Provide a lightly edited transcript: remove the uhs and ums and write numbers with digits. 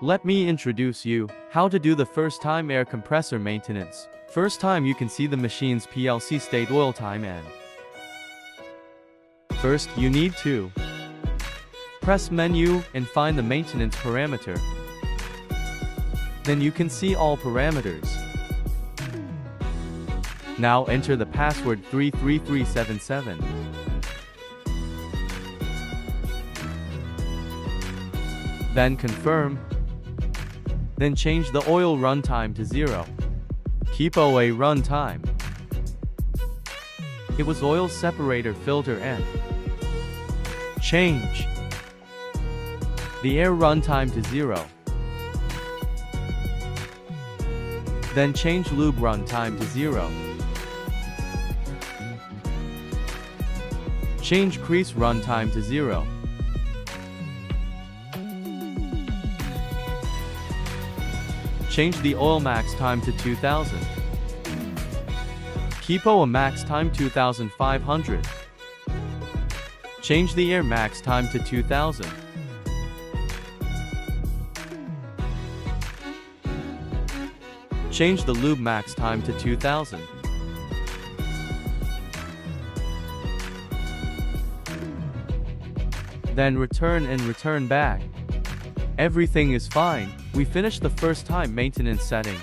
Let me introduce you how to do the first time air compressor maintenance. First time you can see the machine's PLC state oil time and first you need to press menu and find the maintenance parameter. Then you can see all parameters. Now enter the password 33377. Then confirm. Then change the oil runtime to 0. Keep OA runtime. It was oil separator filter and change the air runtime to 0. Then change lube runtime to 0. Change crease runtime to 0. Change the oil max time to 2000. Keep OA max time 2500. Change the air max time to 2000. Change the lube max time to 2000. Then return back. Everything is fine. We finished the first time maintenance setting.